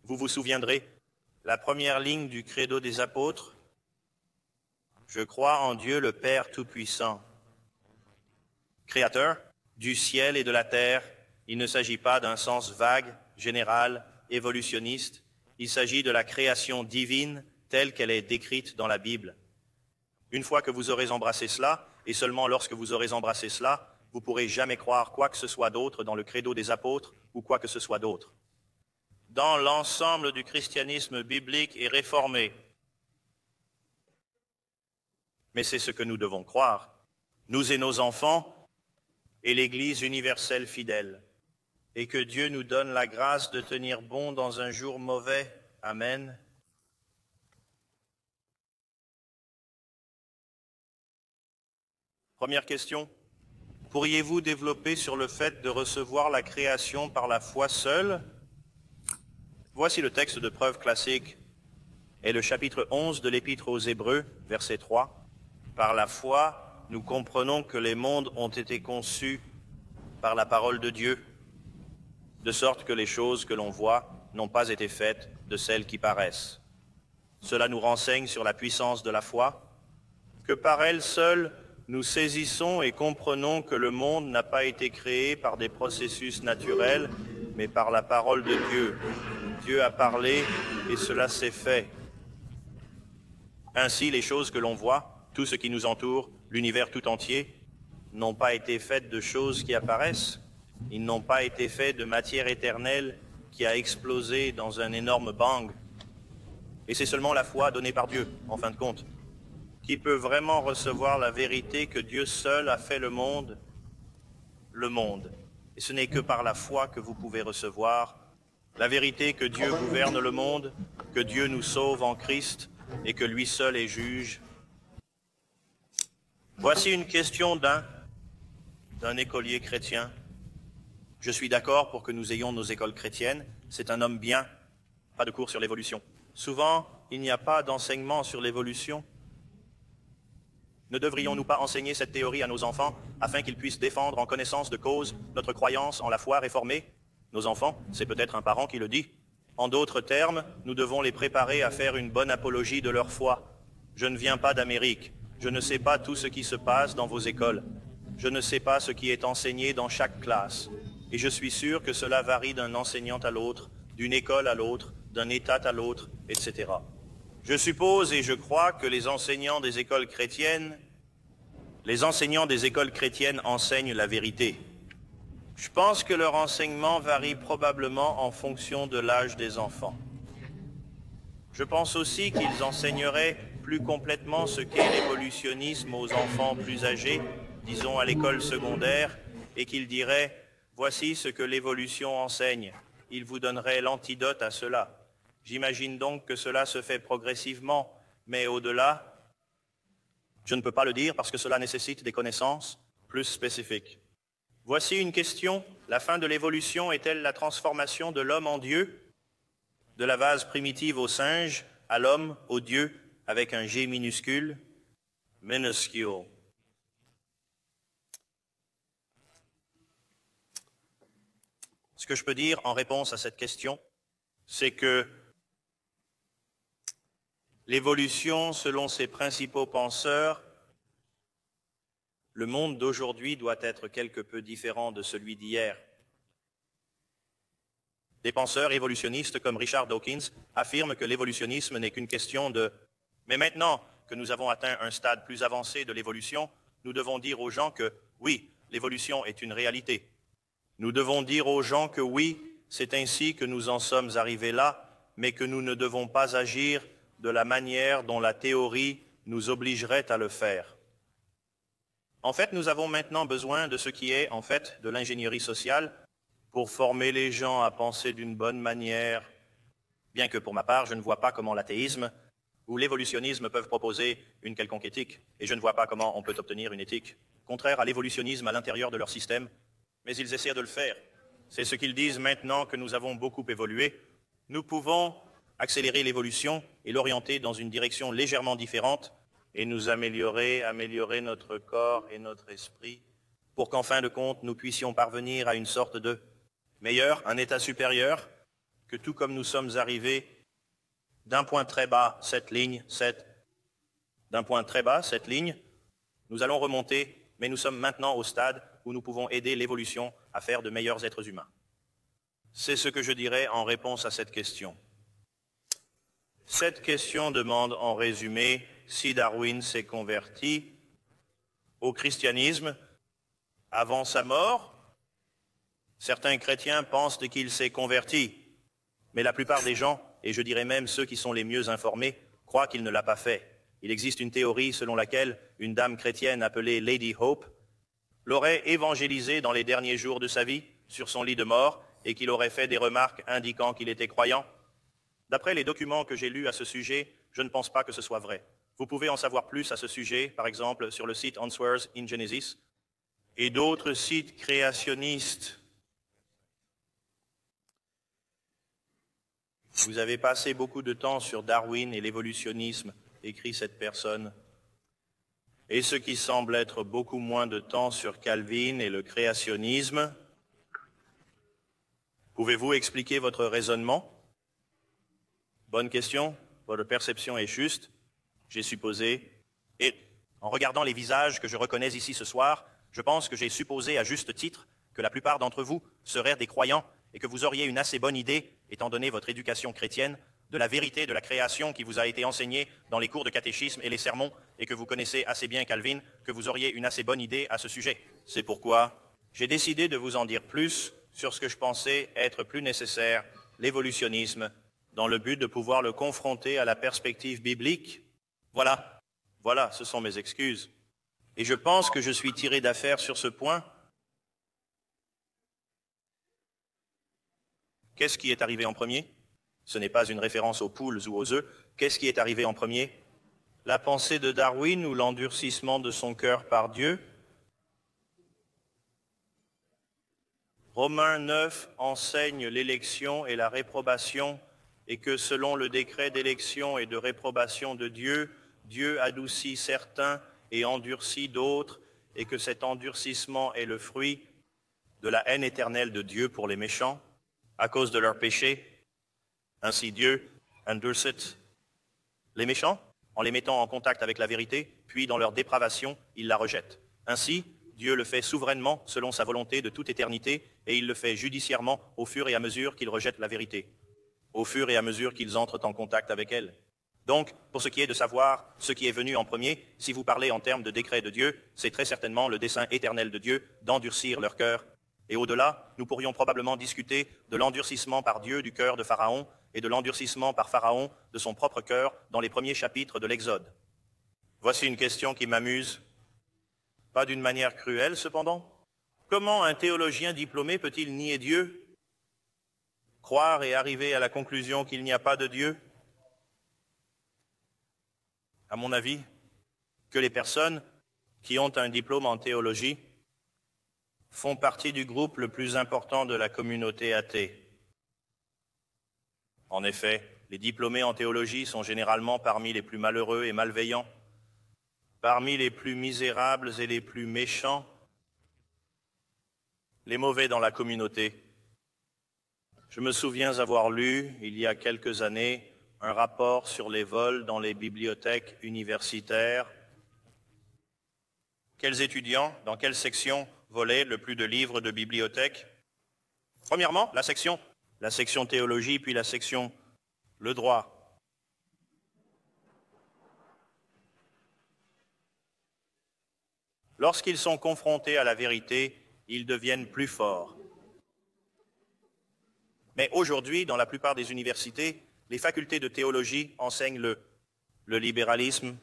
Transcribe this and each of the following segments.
Vous vous souviendrez, la première ligne du credo des apôtres, « Je crois en Dieu le Père Tout-Puissant, Créateur du ciel et de la terre. » Il ne s'agit pas d'un sens vague, général, évolutionniste. Il s'agit de la création divine telle qu'elle est décrite dans la Bible. Une fois que vous aurez embrassé cela, et seulement lorsque vous aurez embrassé cela, vous ne pourrez jamais croire quoi que ce soit d'autre dans le credo des apôtres ou quoi que ce soit d'autre. Dans l'ensemble du christianisme biblique et réformé, mais c'est ce que nous devons croire, nous et nos enfants et l'Église universelle fidèle, et que Dieu nous donne la grâce de tenir bon dans un jour mauvais. Amen. Première question. Pourriez-vous développer sur le fait de recevoir la création par la foi seule? Voici le texte de preuve classique et le chapitre 11 de l'Épître aux Hébreux, verset 3. Par la foi, nous comprenons que les mondes ont été conçus par la parole de Dieu, de sorte que les choses que l'on voit n'ont pas été faites de celles qui paraissent. Cela nous renseigne sur la puissance de la foi, que par elle seule, nous saisissons et comprenons que le monde n'a pas été créé par des processus naturels, mais par la parole de Dieu. Dieu a parlé et cela s'est fait. Ainsi, les choses que l'on voit, tout ce qui nous entoure, l'univers tout entier, n'ont pas été faites de choses qui apparaissent. Ils n'ont pas été faits de matière éternelle qui a explosé dans un énorme bang. Et c'est seulement la foi donnée par Dieu, en fin de compte, qui peut vraiment recevoir la vérité que Dieu seul a fait le monde. Et ce n'est que par la foi que vous pouvez recevoir la vérité que Dieu gouverne le monde, que Dieu nous sauve en Christ et que lui seul est juge. Voici une question d'un écolier chrétien. Je suis d'accord pour que nous ayons nos écoles chrétiennes. C'est un homme bien, pas de cours sur l'évolution. Souvent, il n'y a pas d'enseignement sur l'évolution. Ne devrions-nous pas enseigner cette théorie à nos enfants afin qu'ils puissent défendre en connaissance de cause notre croyance en la foi réformée? Nos enfants, c'est peut-être un parent qui le dit. En d'autres termes, nous devons les préparer à faire une bonne apologie de leur foi. Je ne viens pas d'Amérique. Je ne sais pas tout ce qui se passe dans vos écoles. Je ne sais pas ce qui est enseigné dans chaque classe. Et je suis sûr que cela varie d'un enseignant à l'autre, d'une école à l'autre, d'un État à l'autre, etc. Je suppose et je crois que les enseignants des écoles chrétiennes enseignent la vérité. Je pense que leur enseignement varie probablement en fonction de l'âge des enfants. Je pense aussi qu'ils enseigneraient plus complètement ce qu'est l'évolutionnisme aux enfants plus âgés, disons à l'école secondaire, et qu'ils diraient « Voici ce que l'évolution enseigne ». Ils vous donneraient l'antidote à cela. J'imagine donc que cela se fait progressivement, mais au-delà, je ne peux pas le dire parce que cela nécessite des connaissances plus spécifiques. Voici une question. La fin de l'évolution est-elle la transformation de l'homme en Dieu? De la vase primitive au singe, à l'homme, au Dieu, avec un G minuscule, minuscule. Ce que je peux dire en réponse à cette question, c'est que l'évolution, selon ses principaux penseurs, le monde d'aujourd'hui doit être quelque peu différent de celui d'hier. Des penseurs évolutionnistes comme Richard Dawkins affirment que l'évolutionnisme n'est qu'une question de « mais maintenant que nous avons atteint un stade plus avancé de l'évolution, nous devons dire aux gens que oui, l'évolution est une réalité. Nous devons dire aux gens que oui, c'est ainsi que nous en sommes arrivés là, mais que nous ne devons pas agir de la manière dont la théorie nous obligerait à le faire. » En fait, nous avons maintenant besoin de ce qui est, en fait, de l'ingénierie sociale pour former les gens à penser d'une bonne manière, bien que pour ma part, je ne vois pas comment l'athéisme ou l'évolutionnisme peuvent proposer une quelconque éthique, et je ne vois pas comment on peut obtenir une éthique contraire à l'évolutionnisme à l'intérieur de leur système, mais ils essaient de le faire. C'est ce qu'ils disent maintenant que nous avons beaucoup évolué. Nous pouvons accélérer l'évolution et l'orienter dans une direction légèrement différente et nous améliorer notre corps et notre esprit pour qu'en fin de compte, nous puissions parvenir à une sorte de meilleur, un état supérieur que tout comme nous sommes arrivés d'un point très bas, d'un point très bas, cette ligne, nous allons remonter, mais nous sommes maintenant au stade où nous pouvons aider l'évolution à faire de meilleurs êtres humains. C'est ce que je dirais en réponse à cette question. Cette question demande en résumé si Darwin s'est converti au christianisme avant sa mort. Certains chrétiens pensent qu'il s'est converti, mais la plupart des gens, et je dirais même ceux qui sont les mieux informés, croient qu'il ne l'a pas fait. Il existe une théorie selon laquelle une dame chrétienne appelée Lady Hope l'aurait évangélisé dans les derniers jours de sa vie, sur son lit de mort, et qu'il aurait fait des remarques indiquant qu'il était croyant. D'après les documents que j'ai lus à ce sujet, je ne pense pas que ce soit vrai. Vous pouvez en savoir plus à ce sujet, par exemple, sur le site Answers in Genesis et d'autres sites créationnistes. Vous avez passé beaucoup de temps sur Darwin et l'évolutionnisme, écrit cette personne, et ce qui semble être beaucoup moins de temps sur Calvin et le créationnisme. Pouvez-vous expliquer votre raisonnement? Bonne question, votre perception est juste, j'ai supposé, et en regardant les visages que je reconnais ici ce soir, je pense que j'ai supposé à juste titre que la plupart d'entre vous seraient des croyants et que vous auriez une assez bonne idée, étant donné votre éducation chrétienne, de la vérité de la création qui vous a été enseignée dans les cours de catéchisme et les sermons, et que vous connaissez assez bien Calvin, que vous auriez une assez bonne idée à ce sujet. C'est pourquoi j'ai décidé de vous en dire plus sur ce que je pensais être plus nécessaire, l'évolutionnisme, dans le but de pouvoir le confronter à la perspective biblique. Voilà, ce sont mes excuses. Et je pense que je suis tiré d'affaire sur ce point. Qu'est-ce qui est arrivé en premier? Ce n'est pas une référence aux poules ou aux œufs. Qu'est-ce qui est arrivé en premier? La pensée de Darwin ou l'endurcissement de son cœur par Dieu? Romains 9 enseigne l'élection et la réprobation, et que selon le décret d'élection et de réprobation de Dieu, Dieu adoucit certains et endurcit d'autres, et que cet endurcissement est le fruit de la haine éternelle de Dieu pour les méchants, à cause de leurs péchés. Ainsi Dieu endurcit les méchants en les mettant en contact avec la vérité, puis dans leur dépravation, il la rejette. Ainsi, Dieu le fait souverainement selon sa volonté de toute éternité, et il le fait judiciairement au fur et à mesure qu'ils rejettent la vérité, au fur et à mesure qu'ils entrent en contact avec elle. Donc, pour ce qui est de savoir ce qui est venu en premier, si vous parlez en termes de décret de Dieu, c'est très certainement le dessein éternel de Dieu d'endurcir leur cœur. Et au-delà, nous pourrions probablement discuter de l'endurcissement par Dieu du cœur de Pharaon et de l'endurcissement par Pharaon de son propre cœur dans les premiers chapitres de l'Exode. Voici une question qui m'amuse, pas d'une manière cruelle cependant. Comment un théologien diplômé peut-il nier Dieu, croire et arriver à la conclusion qu'il n'y a pas de Dieu? À mon avis, que les personnes qui ont un diplôme en théologie font partie du groupe le plus important de la communauté athée. En effet, les diplômés en théologie sont généralement parmi les plus malheureux et malveillants, parmi les plus misérables et les plus méchants, les mauvais dans la communauté. Je me souviens avoir lu, il y a quelques années, un rapport sur les vols dans les bibliothèques universitaires. Quels étudiants, dans quelle section volaient le plus de livres de bibliothèque? Premièrement, la section théologie, puis la section le droit. Lorsqu'ils sont confrontés à la vérité, ils deviennent plus forts. Mais aujourd'hui, dans la plupart des universités, les facultés de théologie enseignent le libéralisme.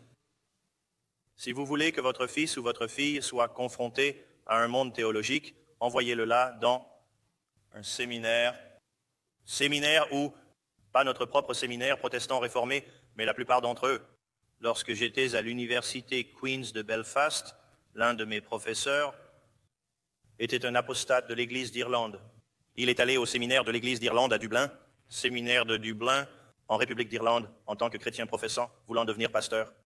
Si vous voulez que votre fils ou votre fille soit confronté à un monde théologique, envoyez-le là dans un séminaire où, pas notre propre séminaire protestant réformé, mais la plupart d'entre eux. Lorsque j'étais à l'université Queen's de Belfast, l'un de mes professeurs était un apostate de l'Église d'Irlande. Il est allé au séminaire de l'Église d'Irlande à Dublin, séminaire de Dublin, en République d'Irlande, en tant que chrétien professant, voulant devenir pasteur.